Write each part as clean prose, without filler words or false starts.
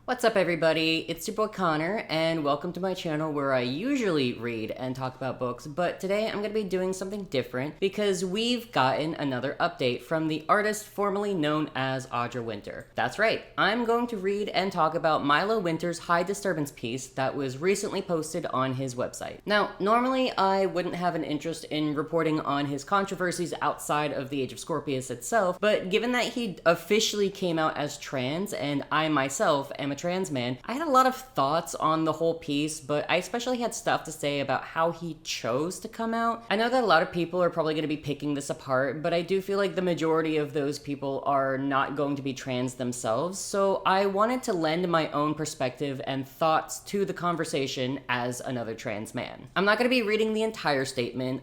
What's up everybody, it's your boy Connor, and welcome to my channel where I usually read and talk about books, but today I'm going to be doing something different because we've gotten another update from the artist formerly known as Audra Winter. That's right, I'm going to read and talk about Milo Winter's High Disturbance piece that was recently posted on his website. Now, normally I wouldn't have an interest in reporting on his controversies outside of the Age of Scorpius itself, but given that he officially came out as trans, and I myself am a trans man, I had a lot of thoughts on the whole piece, but I especially had stuff to say about how he chose to come out. I know that a lot of people are probably going to be picking this apart, but I do feel like the majority of those people are not going to be trans themselves, so I wanted to lend my own perspective and thoughts to the conversation as another trans man. I'm not going to be reading the entire statement,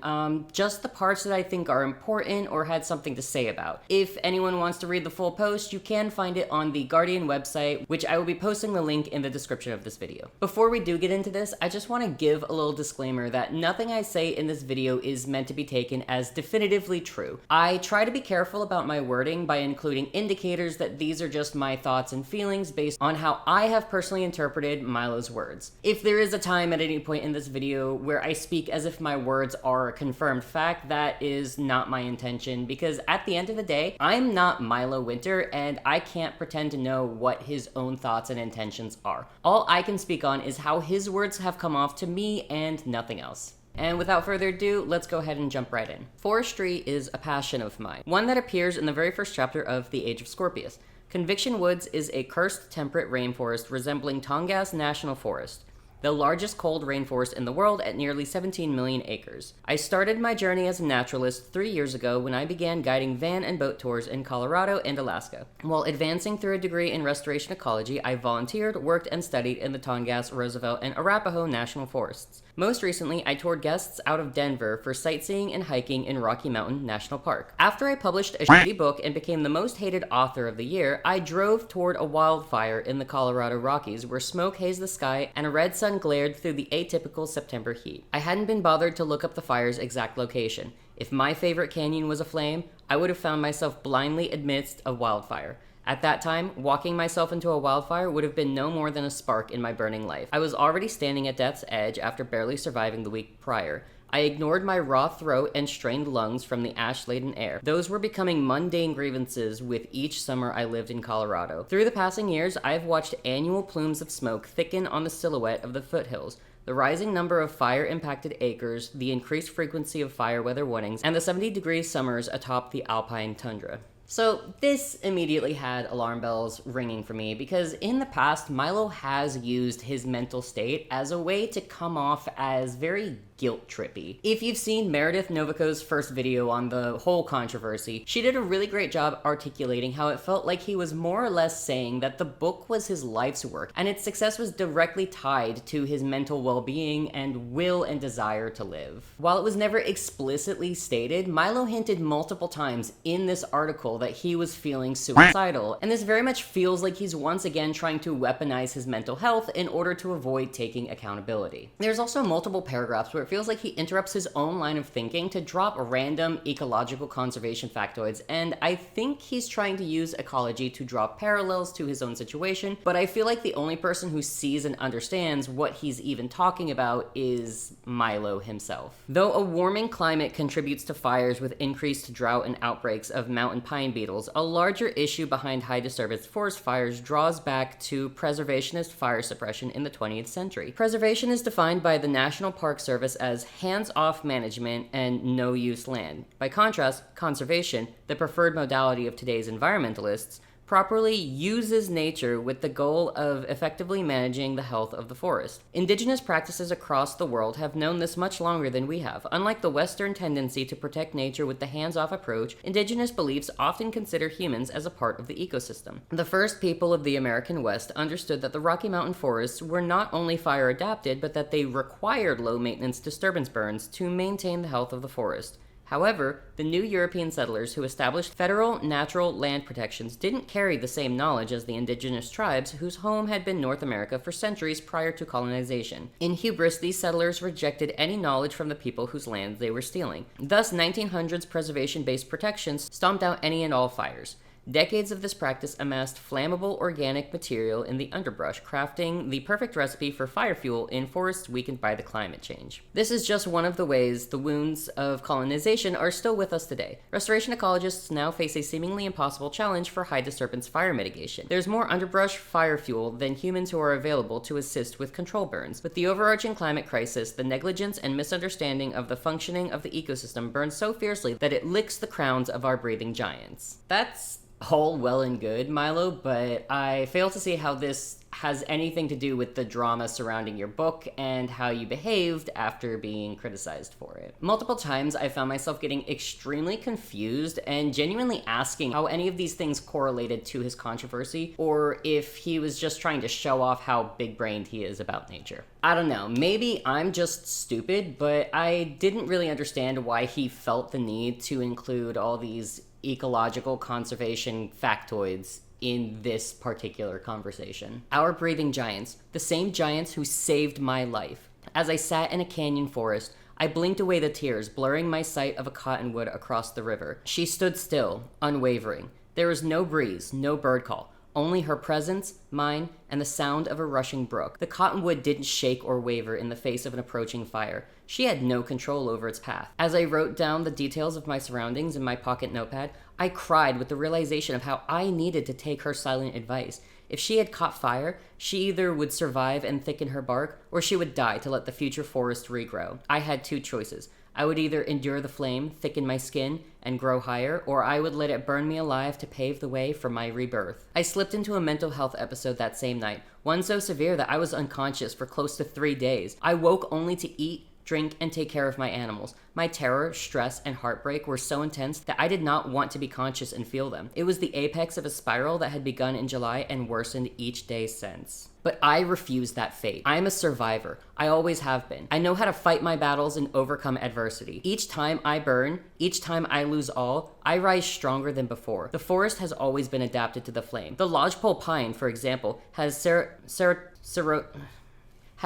just the parts that I think are important or had something to say about. If anyone wants to read the full post, you can find it on the Guardian website, which I will be posting the link in the description of this video. Before we do get into this, I just want to give a little disclaimer that nothing I say in this video is meant to be taken as definitively true. I try to be careful about my wording by including indicators that these are just my thoughts and feelings based on how I have personally interpreted Milo's words. If there is a time at any point in this video where I speak as if my words are a confirmed fact, that is not my intention, because at the end of the day, I'm not Milo Winter and I can't pretend to know what his own thoughts and intentions are. All I can speak on is how his words have come off to me and nothing else. And without further ado, let's go ahead and jump right in. Forestry is a passion of mine, one that appears in the very first chapter of The Age of Scorpius. Conviction Woods is a cursed temperate rainforest resembling Tongass National Forest, the largest cold rainforest in the world at nearly 17 million acres. I started my journey as a naturalist 3 years ago when I began guiding van and boat tours in Colorado and Alaska. While advancing through a degree in restoration ecology, I volunteered, worked, and studied in the Tongass, Roosevelt, and Arapahoe National Forests. Most recently, I toured guests out of Denver for sightseeing and hiking in Rocky Mountain National Park. After I published a shitty book and became the most hated author of the year, I drove toward a wildfire in the Colorado Rockies where smoke hazed the sky and a red sun glared through the atypical September heat. I hadn't been bothered to look up the fire's exact location. If my favorite canyon was aflame, I would have found myself blindly amidst a wildfire. At that time, walking myself into a wildfire would have been no more than a spark in my burning life. I was already standing at death's edge after barely surviving the week prior. I ignored my raw throat and strained lungs from the ash-laden air. Those were becoming mundane grievances with each summer I lived in Colorado. Through the passing years, I have watched annual plumes of smoke thicken on the silhouette of the foothills, the rising number of fire-impacted acres, the increased frequency of fire weather warnings, and the 70-degree summers atop the alpine tundra. So this immediately had alarm bells ringing for me because in the past, Milo has used his mental state as a way to come off as very guilt-trippy. If you've seen Meredith Novico's first video on the whole controversy, she did a really great job articulating how it felt like he was more or less saying that the book was his life's work and its success was directly tied to his mental well-being and will and desire to live. While it was never explicitly stated, Milo hinted multiple times in this article that he was feeling suicidal, and this very much feels like he's once again trying to weaponize his mental health in order to avoid taking accountability. There's also multiple paragraphs where it feels like he interrupts his own line of thinking to drop random ecological conservation factoids, and I think he's trying to use ecology to draw parallels to his own situation, but I feel like the only person who sees and understands what he's even talking about is Milo himself. Though a warming climate contributes to fires with increased drought and outbreaks of mountain pine beetles, a larger issue behind high disturbance forest fires draws back to preservationist fire suppression in the 20th century. Preservation is defined by the National Park Service as hands-off management and no-use land. By contrast, conservation, the preferred modality of today's environmentalists, properly uses nature with the goal of effectively managing the health of the forest. Indigenous practices across the world have known this much longer than we have. Unlike the Western tendency to protect nature with the hands-off approach, indigenous beliefs often consider humans as a part of the ecosystem. The first people of the American West understood that the Rocky Mountain forests were not only fire adapted, but that they required low-maintenance disturbance burns to maintain the health of the forest. However, the new European settlers who established federal natural land protections didn't carry the same knowledge as the indigenous tribes whose home had been North America for centuries prior to colonization. In hubris, these settlers rejected any knowledge from the people whose lands they were stealing. Thus, 1900s preservation-based protections stomped out any and all fires. Decades of this practice amassed flammable organic material in the underbrush, crafting the perfect recipe for fire fuel in forests weakened by the climate change. This is just one of the ways the wounds of colonization are still with us today. Restoration ecologists now face a seemingly impossible challenge for high disturbance fire mitigation. There's more underbrush fire fuel than humans who are available to assist with control burns. With the overarching climate crisis, the negligence and misunderstanding of the functioning of the ecosystem burns so fiercely that it licks the crowns of our breathing giants. That's all well and good, Milo, but I fail to see how this has anything to do with the drama surrounding your book and how you behaved after being criticized for it. Multiple times I found myself getting extremely confused and genuinely asking how any of these things correlated to his controversy, or if he was just trying to show off how big-brained he is about nature. I don't know, maybe I'm just stupid, but I didn't really understand why he felt the need to include all these ecological conservation factoids in this particular conversation. Our breathing giants, the same giants who saved my life. As I sat in a canyon forest, I blinked away the tears, blurring my sight of a cottonwood across the river. She stood still, unwavering. There was no breeze, no bird call. Only her presence, mine, and the sound of a rushing brook. The cottonwood didn't shake or waver in the face of an approaching fire. She had no control over its path. As I wrote down the details of my surroundings in my pocket notepad, I cried with the realization of how I needed to take her silent advice. If she had caught fire, she either would survive and thicken her bark, or she would die to let the future forest regrow. I had two choices. I would either endure the flame, thicken my skin, and grow higher, or I would let it burn me alive to pave the way for my rebirth. I slipped into a mental health episode that same night, one so severe that I was unconscious for close to 3 days. I woke only to eat, drink, and take care of my animals. My terror, stress, and heartbreak were so intense that I did not want to be conscious and feel them. It was the apex of a spiral that had begun in July and worsened each day since. But I refuse that fate. I am a survivor. I always have been. I know how to fight my battles and overcome adversity. Each time I burn, each time I lose all, I rise stronger than before. The forest has always been adapted to the flame. The lodgepole pine, for example, has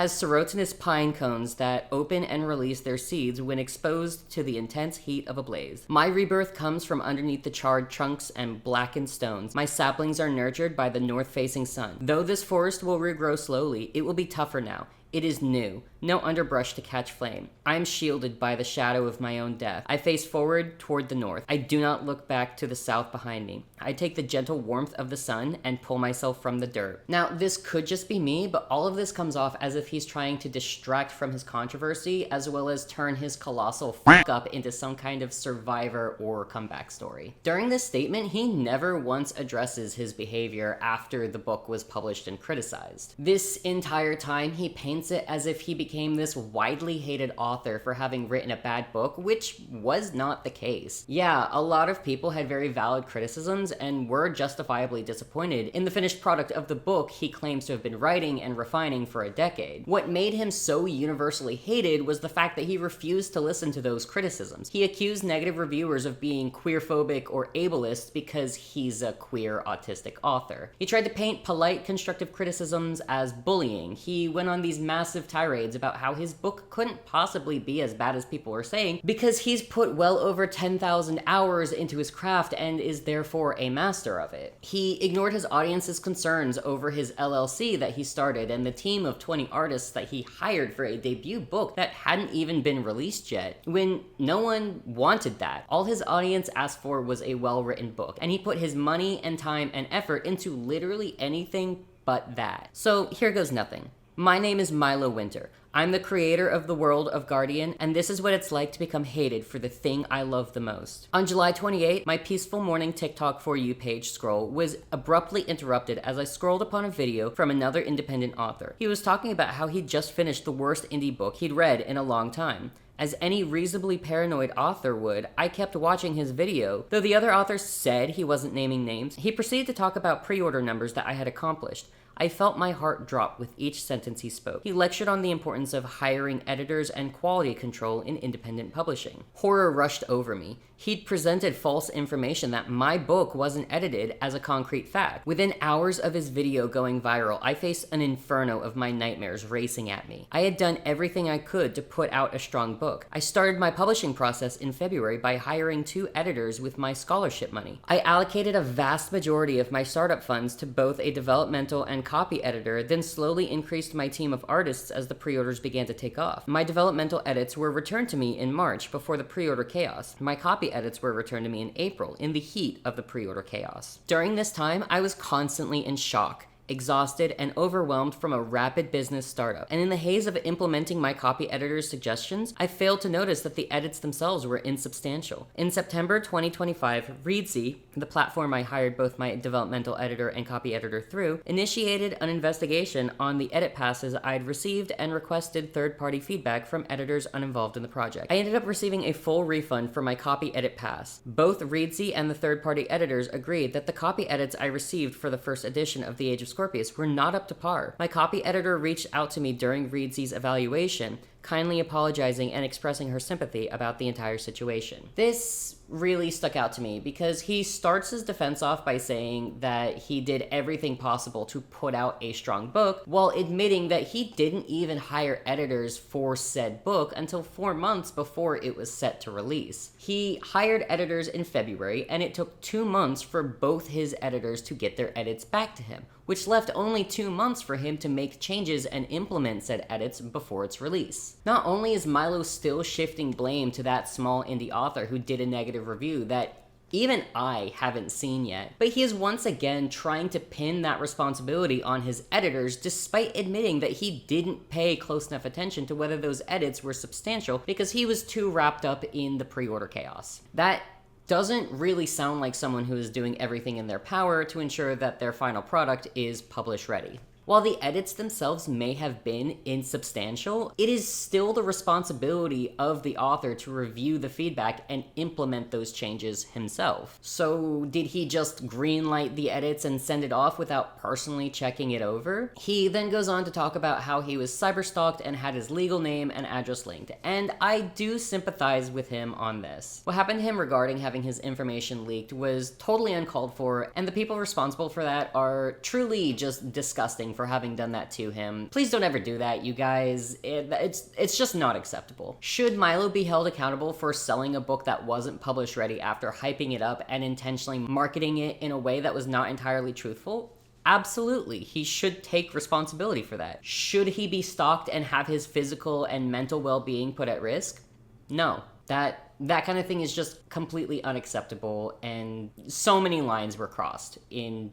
serotinous pine cones that open and release their seeds when exposed to the intense heat of a blaze. My rebirth comes from underneath the charred trunks and blackened stones. My saplings are nurtured by the north-facing sun. Though this forest will regrow slowly, it will be tougher now. It is new. No underbrush to catch flame. I am shielded by the shadow of my own death. I face forward toward the north. I do not look back to the south behind me. I take the gentle warmth of the sun and pull myself from the dirt. Now, this could just be me, but all of this comes off as if he's trying to distract from his controversy, as well as turn his colossal fuck up into some kind of survivor or comeback story. During this statement, he never once addresses his behavior after the book was published and criticized. This entire time, he paints it as if he became this widely hated author for having written a bad book, which was not the case. Yeah, a lot of people had very valid criticisms and were justifiably disappointed in the finished product of the book he claims to have been writing and refining for a decade. What made him so universally hated was the fact that he refused to listen to those criticisms. He accused negative reviewers of being queerphobic or ableist because he's a queer autistic author. He tried to paint polite constructive criticisms as bullying. He went on these massive tirades about how his book couldn't possibly be as bad as people were saying because he's put well over 10,000 hours into his craft and is therefore a master of it. He ignored his audience's concerns over his LLC that he started and the team of 20 artists that he hired for a debut book that hadn't even been released yet, when no one wanted that. All his audience asked for was a well-written book, and he put his money and time and effort into literally anything but that. So here goes nothing. My name is Milo Winter. I'm the creator of the world of Guardian, and this is what it's like to become hated for the thing I love the most. On July 28, my peaceful morning TikTok For You page scroll was abruptly interrupted as I scrolled upon a video from another independent author. He was talking about how he'd just finished the worst indie book he'd read in a long time. As any reasonably paranoid author would, I kept watching his video. Though the other author said he wasn't naming names, he proceeded to talk about pre-order numbers that I had accomplished. I felt my heart drop with each sentence he spoke. He lectured on the importance of hiring editors and quality control in independent publishing. Horror rushed over me. He'd presented false information that my book wasn't edited as a concrete fact. Within hours of his video going viral, I faced an inferno of my nightmares racing at me. I had done everything I could to put out a strong book. I started my publishing process in February by hiring 2 editors with my scholarship money. I allocated a vast majority of my startup funds to both a developmental and copy editor, then slowly increased my team of artists as the pre-orders began to take off. My developmental edits were returned to me in March before the pre-order chaos. My copy edits were returned to me in April, in the heat of the pre-order chaos. During this time, I was constantly in shock, exhausted, and overwhelmed from a rapid business startup. And in the haze of implementing my copy editor's suggestions, I failed to notice that the edits themselves were insubstantial. In September 2025, Reedsy, the platform I hired both my developmental editor and copy editor through, initiated an investigation on the edit passes I'd received and requested third-party feedback from editors uninvolved in the project. I ended up receiving a full refund for my copy edit pass. Both Reedsy and the third-party editors agreed that the copy edits I received for the first edition of The Age of Scorpius were not up to par. My copy editor reached out to me during Reedsy's evaluation, kindly apologizing and expressing her sympathy about the entire situation. This really stuck out to me because he starts his defense off by saying that he did everything possible to put out a strong book, while admitting that he didn't even hire editors for said book until 4 months before it was set to release. He hired editors in February, and it took 2 months for both his editors to get their edits back to him, which left only 2 months for him to make changes and implement said edits before its release. Not only is Milo still shifting blame to that small indie author who did a negative review that even I haven't seen yet, but he is once again trying to pin that responsibility on his editors despite admitting that he didn't pay close enough attention to whether those edits were substantial because he was too wrapped up in the pre-order chaos. That doesn't really sound like someone who is doing everything in their power to ensure that their final product is publish ready. While the edits themselves may have been insubstantial, it is still the responsibility of the author to review the feedback and implement those changes himself. So did he just greenlight the edits and send it off without personally checking it over? He then goes on to talk about how he was cyberstalked and had his legal name and address linked, and I do sympathize with him on this. What happened to him regarding having his information leaked was totally uncalled for, and the people responsible for that are truly just disgusting for having done that to him. Please don't ever do that, you guys. It's just not acceptable. Should Milo be held accountable for selling a book that wasn't published ready after hyping it up and intentionally marketing it in a way that was not entirely truthful? Absolutely. He should take responsibility for that. Should he be stalked and have his physical and mental well-being put at risk? No. That kind of thing is just completely unacceptable, and so many lines were crossed in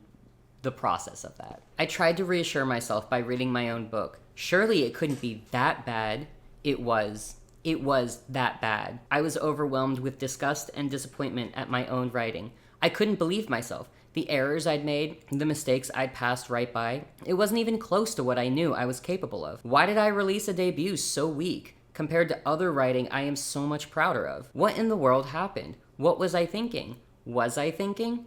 the process of that. I tried to reassure myself by reading my own book. Surely it couldn't be that bad. It was that bad. I was overwhelmed with disgust and disappointment at my own writing. I couldn't believe myself. The errors I'd made, the mistakes I'd passed right by, it wasn't even close to what I knew I was capable of. Why did I release a debut so weak compared to other writing I am so much prouder of? What in the world happened? What was I thinking? Was I thinking?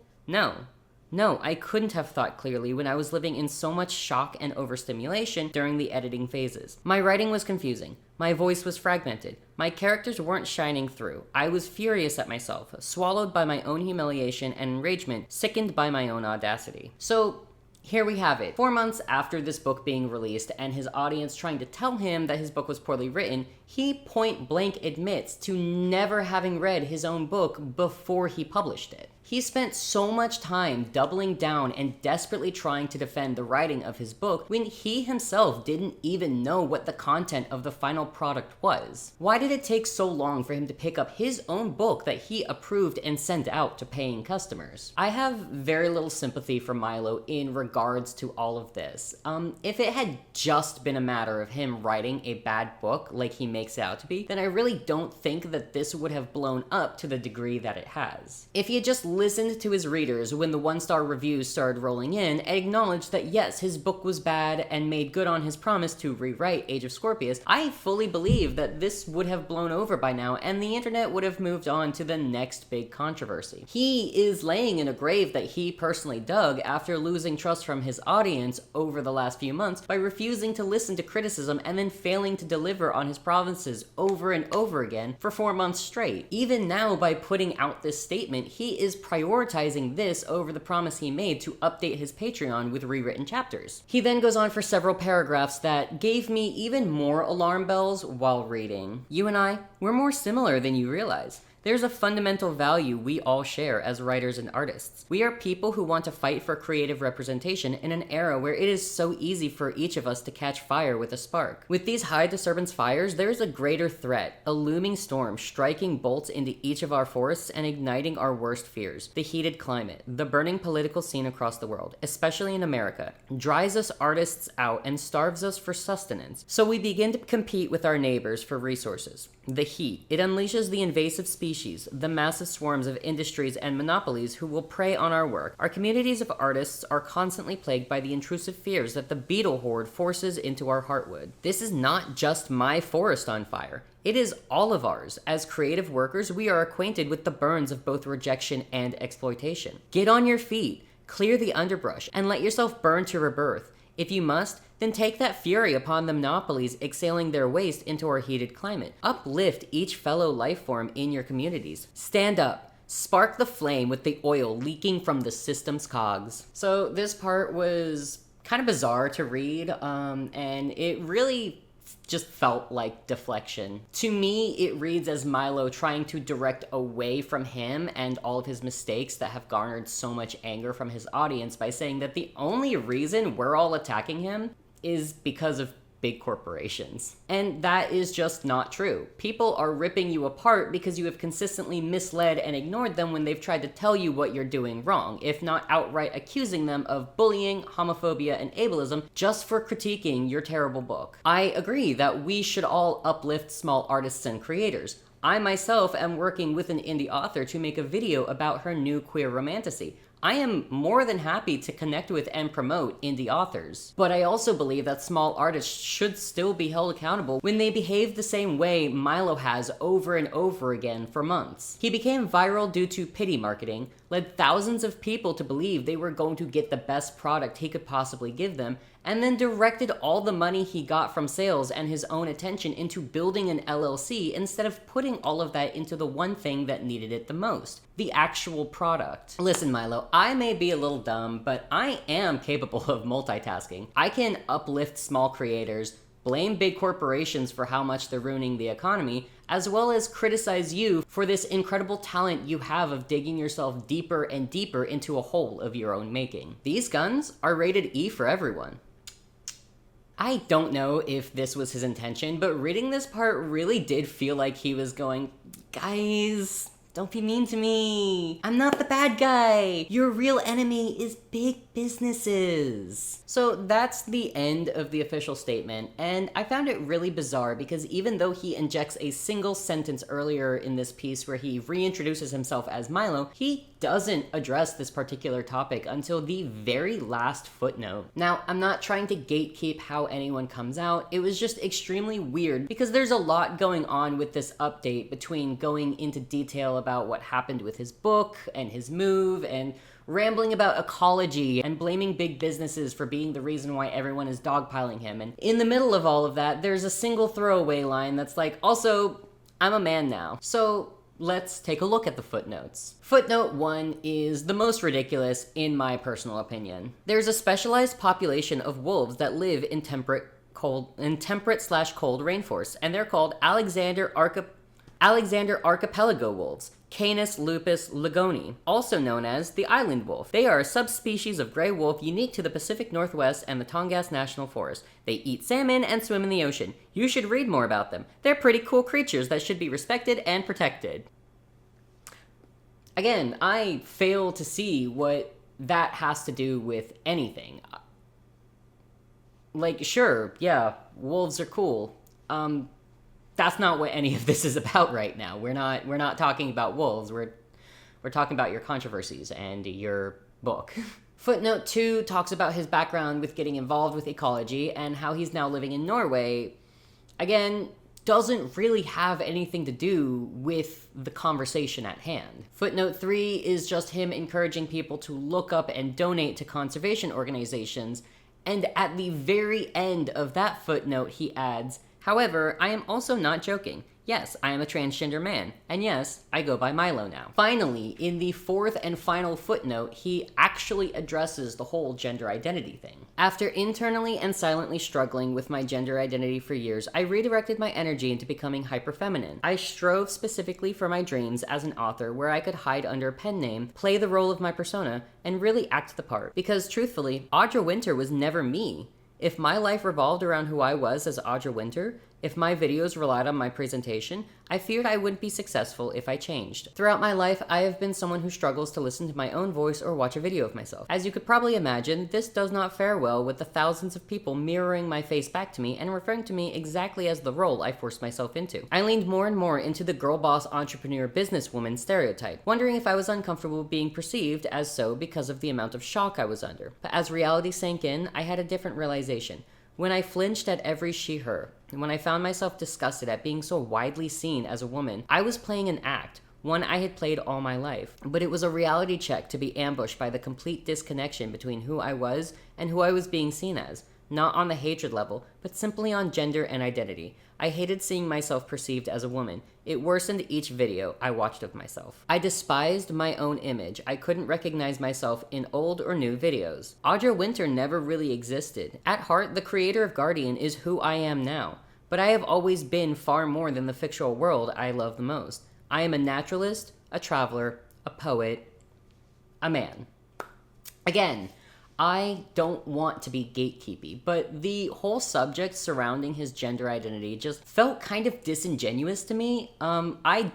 No, I couldn't have thought clearly when I was living in so much shock and overstimulation during the editing phases. My writing was confusing. My voice was fragmented. My characters weren't shining through. I was furious at myself, swallowed by my own humiliation and enragement, sickened by my own audacity. So here we have it. 4 months after this book being released and his audience trying to tell him that his book was poorly written, he point blank admits to never having read his own book before he published it. He spent so much time doubling down and desperately trying to defend the writing of his book when he himself didn't even know what the content of the final product was. Why did it take so long for him to pick up his own book that he approved and sent out to paying customers? I have very little sympathy for Milo in regards to all of this. If it had just been a matter of him writing a bad book like he makes it out to be, then I really don't think that this would have blown up to the degree that it has. If he had just listened to his readers when the 1-star reviews started rolling in and acknowledged that yes, his book was bad and made good on his promise to rewrite Age of Scorpius, I fully believe that this would have blown over by now and the internet would have moved on to the next big controversy. He is laying in a grave that he personally dug after losing trust from his audience over the last few months by refusing to listen to criticism and then failing to deliver on his promises over and over again for 4 months straight. Even now, by putting out this statement, he is prioritizing this over the promise he made to update his Patreon with rewritten chapters. He then goes on for several paragraphs that gave me even more alarm bells while reading. You and I, we're more similar than you realize. There's a fundamental value we all share as writers and artists. We are people who want to fight for creative representation in an era where it is so easy for each of us to catch fire with a spark. With these high disturbance fires, there is a greater threat, a looming storm striking bolts into each of our forests and igniting our worst fears. The heated climate, the burning political scene across the world, especially in America, dries us artists out and starves us for sustenance. So we begin to compete with our neighbors for resources. The heat, it unleashes the invasive species, the massive swarms of industries and monopolies who will prey on our work. Our communities of artists are constantly plagued by the intrusive fears that the beetle horde forces into our heartwood. This is not just my forest on fire. It is all of ours. As creative workers, we are acquainted with the burns of both rejection and exploitation. Get on your feet, clear the underbrush, and let yourself burn to rebirth. If you must, then take that fury upon the monopolies exhaling their waste into our heated climate. Uplift each fellow life form in your communities. Stand up. Spark the flame with the oil leaking from the system's cogs. So this part was kind of bizarre to read, and it really just felt like deflection. To me, it reads as Milo trying to direct away from him and all of his mistakes that have garnered so much anger from his audience by saying that the only reason we're all attacking him is because of big corporations. And that is just not true. People are ripping you apart because you have consistently misled and ignored them when they've tried to tell you what you're doing wrong, if not outright accusing them of bullying, homophobia, and ableism just for critiquing your terrible book. I agree that we should all uplift small artists and creators. I myself am working with an indie author to make a video about her new queer romantasy. I am more than happy to connect with and promote indie authors. But I also believe that small artists should still be held accountable when they behave the same way Milo has over and over again for months. He became viral due to pity marketing, led thousands of people to believe they were going to get the best product he could possibly give them, and then directed all the money he got from sales and his own attention into building an LLC instead of putting all of that into the one thing that needed it the most, the actual product. Listen, Milo, I may be a little dumb, but I am capable of multitasking. I can uplift small creators, blame big corporations for how much they're ruining the economy, as well as criticize you for this incredible talent you have of digging yourself deeper and deeper into a hole of your own making. These guns are rated E for everyone. I don't know if this was his intention, but reading this part really did feel like he was going, guys, don't be mean to me. I'm not the bad guy. Your real enemy is big businesses. So that's the end of the official statement, and I found it really bizarre because even though he injects a single sentence earlier in this piece where he reintroduces himself as Milo, he doesn't address this particular topic until the very last footnote. Now, I'm not trying to gatekeep how anyone comes out. It was just extremely weird because there's a lot going on with this update between going into detail about what happened with his book and his move and rambling about ecology and blaming big businesses for being the reason why everyone is dogpiling him. And in the middle of all of that, there's a single throwaway line that's like, also, I'm a man now. So let's take a look at the footnotes. Footnote 1 is the most ridiculous in my personal opinion. There's a specialized population of wolves that live in temperate/cold rainforests, and they're called Alexander archipelago wolves, Canis lupus lagoni, also known as the island wolf. They are a subspecies of gray wolf unique to the Pacific Northwest and the Tongass National Forest. They eat salmon and swim in the ocean. You should read more about them. They're pretty cool creatures that should be respected and protected. Again, I fail to see what that has to do with anything. Like, sure, yeah, wolves are cool. That's not what any of this is about right now. We're not talking about wolves. We're talking about your controversies and your book. Footnote 2 talks about his background with getting involved with ecology and how he's now living in Norway. Again, doesn't really have anything to do with the conversation at hand. Footnote 3 is just him encouraging people to look up and donate to conservation organizations, and at the very end of that footnote he adds, "However, I am also not joking. Yes, I am a transgender man, and yes, I go by Milo now." Finally, in the fourth and final footnote, he actually addresses the whole gender identity thing. "After internally and silently struggling with my gender identity for years, I redirected my energy into becoming hyperfeminine. I strove specifically for my dreams as an author where I could hide under a pen name, play the role of my persona, and really act the part. Because truthfully, Audra Winter was never me. If my life revolved around who I was as Audra Winter, if my videos relied on my presentation, I feared I wouldn't be successful if I changed. Throughout my life, I have been someone who struggles to listen to my own voice or watch a video of myself. As you could probably imagine, this does not fare well with the thousands of people mirroring my face back to me and referring to me exactly as the role I forced myself into. I leaned more and more into the girl boss entrepreneur businesswoman stereotype, wondering if I was uncomfortable being perceived as so because of the amount of shock I was under. But as reality sank in, I had a different realization. When I flinched at every she/her, and when I found myself disgusted at being so widely seen as a woman, I was playing an act, one I had played all my life. But it was a reality check to be ambushed by the complete disconnection between who I was and who I was being seen as, not on the hatred level, but simply on gender and identity. I hated seeing myself perceived as a woman. It worsened each video I watched of myself. I despised my own image. I couldn't recognize myself in old or new videos. Audra Winter never really existed. At heart, the creator of Guardian is who I am now. But I have always been far more than the fictional world I love the most. I am a naturalist, a traveler, a poet, a man. Again, I don't want to be gatekeepy, but the whole subject surrounding his gender identity just felt kind of disingenuous to me. I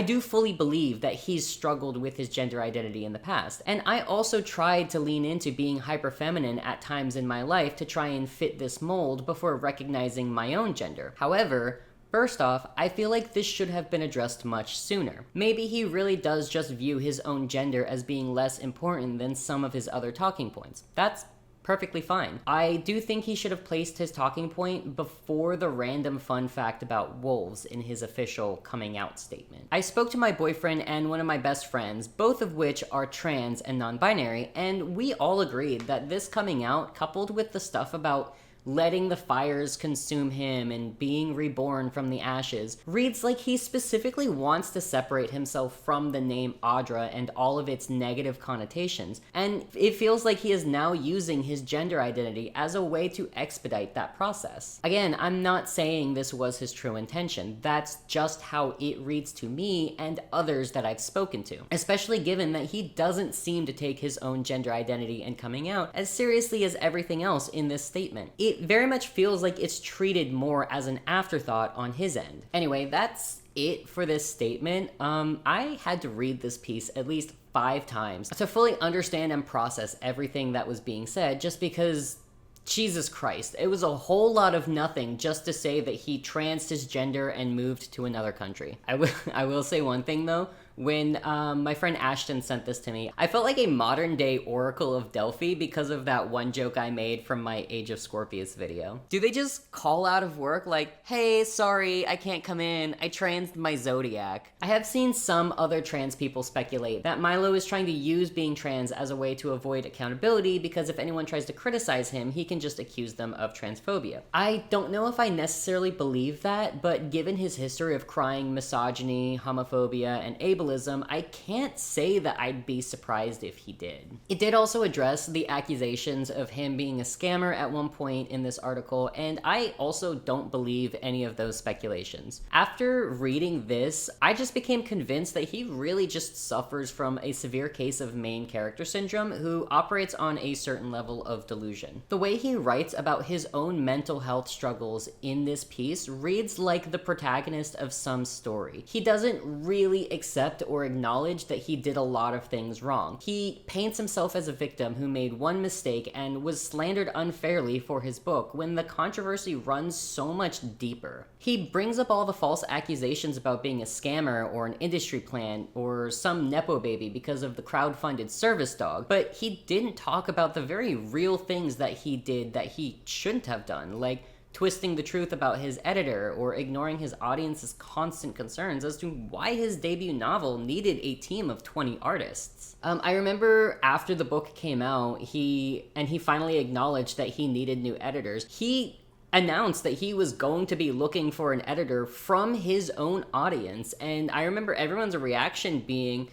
do fully believe that he's struggled with his gender identity in the past, and I also tried to lean into being hyperfeminine at times in my life to try and fit this mold before recognizing my own gender. However, first off, I feel like this should have been addressed much sooner. Maybe he really does just view his own gender as being less important than some of his other talking points. That's perfectly fine. I do think he should have placed his talking point before the random fun fact about wolves in his official coming out statement. I spoke to my boyfriend and one of my best friends, both of which are trans and non-binary, and we all agreed that this coming out, coupled with the stuff about letting the fires consume him and being reborn from the ashes, reads like he specifically wants to separate himself from the name Audra and all of its negative connotations, and it feels like he is now using his gender identity as a way to expedite that process. Again, I'm not saying this was his true intention, that's just how it reads to me and others that I've spoken to, especially given that he doesn't seem to take his own gender identity and coming out as seriously as everything else in this statement. It very much feels like it's treated more as an afterthought on his end. Anyway, that's it for this statement. I had to read this piece at least 5 times to fully understand and process everything that was being said, just because, Jesus Christ, it was a whole lot of nothing just to say that he transed his gender and moved to another country. I will say one thing though. When my friend Ashton sent this to me, I felt like a modern day Oracle of Delphi because of that one joke I made from my Age of Scorpius video. Do they just call out of work like, "Hey, sorry, I can't come in, I transed my zodiac"? I have seen some other trans people speculate that Milo is trying to use being trans as a way to avoid accountability because if anyone tries to criticize him, he can just accuse them of transphobia. I don't know if I necessarily believe that, but given his history of crying misogyny, homophobia, and ableism, I can't say that I'd be surprised if he did. It did also address the accusations of him being a scammer at one point in this article, and I also don't believe any of those speculations. After reading this, I just became convinced that he really just suffers from a severe case of main character syndrome who operates on a certain level of delusion. The way he writes about his own mental health struggles in this piece reads like the protagonist of some story. He doesn't really accept accept or acknowledge that he did a lot of things wrong. He paints himself as a victim who made one mistake and was slandered unfairly for his book when the controversy runs so much deeper. He brings up all the false accusations about being a scammer or an industry plant or some nepo baby because of the crowd-funded service dog, but he didn't talk about the very real things that he did that he shouldn't have done, like twisting the truth about his editor or ignoring his audience's constant concerns as to why his debut novel needed a team of 20 artists. I remember after the book came out, he finally acknowledged that he needed new editors. He announced that he was going to be looking for an editor from his own audience, and I remember everyone's reaction being,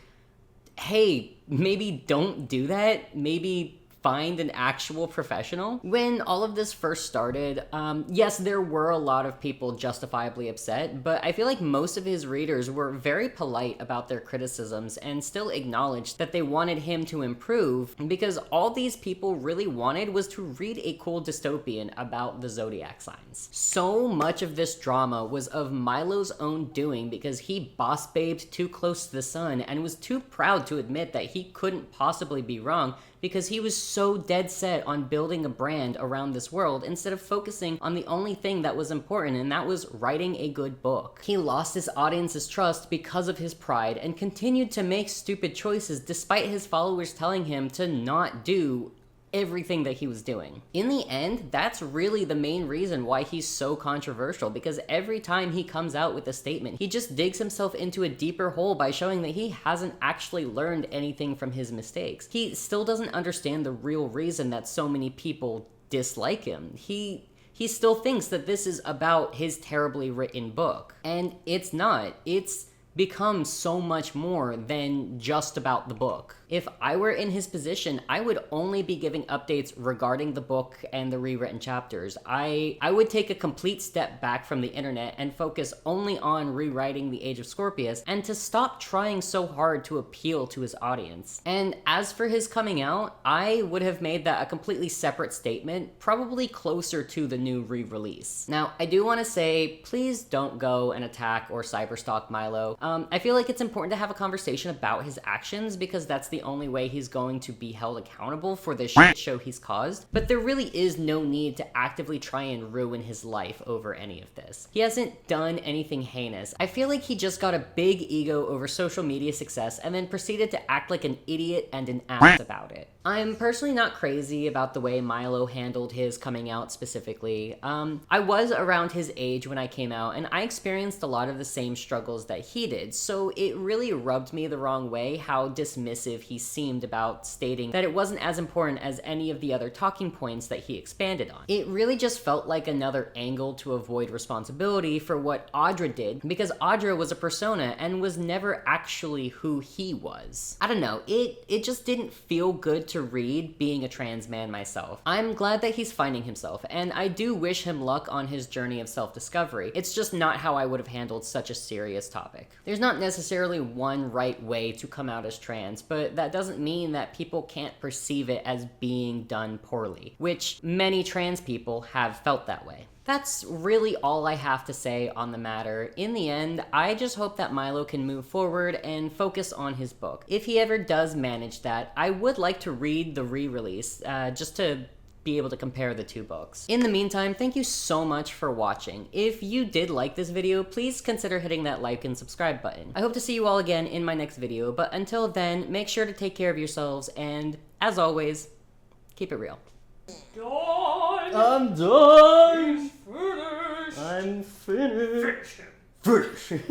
hey, maybe don't do that, maybe find an actual professional. When all of this first started, yes, there were a lot of people justifiably upset, but I feel like most of his readers were very polite about their criticisms and still acknowledged that they wanted him to improve, because all these people really wanted was to read a cool dystopian about the zodiac signs. So much of this drama was of Milo's own doing because he boss babed too close to the sun and was too proud to admit that he couldn't possibly be wrong, because he was so dead set on building a brand around this world instead of focusing on the only thing that was important, and that was writing a good book. He lost his audience's trust because of his pride and continued to make stupid choices despite his followers telling him to not do everything that he was doing. In the end, that's really the main reason why he's so controversial, because every time he comes out with a statement, he just digs himself into a deeper hole by showing that he hasn't actually learned anything from his mistakes. He still doesn't understand the real reason that so many people dislike him. He still thinks that this is about his terribly written book, and it's not. It's become so much more than just about the book. If I were in his position, I would only be giving updates regarding the book and the rewritten chapters. I would take a complete step back from the internet and focus only on rewriting the Age of Scorpius, and to stop trying so hard to appeal to his audience. And as for his coming out, I would have made that a completely separate statement, probably closer to the new re-release. Now, I do want to say, please don't go and attack or cyberstalk Milo. I feel like it's important to have a conversation about his actions, because that's the only way he's going to be held accountable for the shit show he's caused. But there really is no need to actively try and ruin his life over any of this. He hasn't done anything heinous. I feel like he just got a big ego over social media success and then proceeded to act like an idiot and an ass about it. I'm personally not crazy about the way Milo handled his coming out specifically. I was around his age when I came out, and I experienced a lot of the same struggles that he did, so it really rubbed me the wrong way how dismissive he seemed about stating that it wasn't as important as any of the other talking points that he expanded on. It really just felt like another angle to avoid responsibility for what Audra did, because Audra was a persona and was never actually who he was. I don't know, it just didn't feel good to read being a trans man myself. I'm glad that he's finding himself, and I do wish him luck on his journey of self-discovery. It's just not how I would have handled such a serious topic. There's not necessarily one right way to come out as trans, but that doesn't mean that people can't perceive it as being done poorly, which many trans people have felt that way. That's really all I have to say on the matter. In the end, I just hope that Milo can move forward and focus on his book. If he ever does manage that, I would like to read the re-release, just to be able to compare the two books. In the meantime, thank you so much for watching. If you did like this video, please consider hitting that like and subscribe button. I hope to see you all again in my next video, but until then, make sure to take care of yourselves, and as always, keep it real. I'm done! I'm finished! Finish!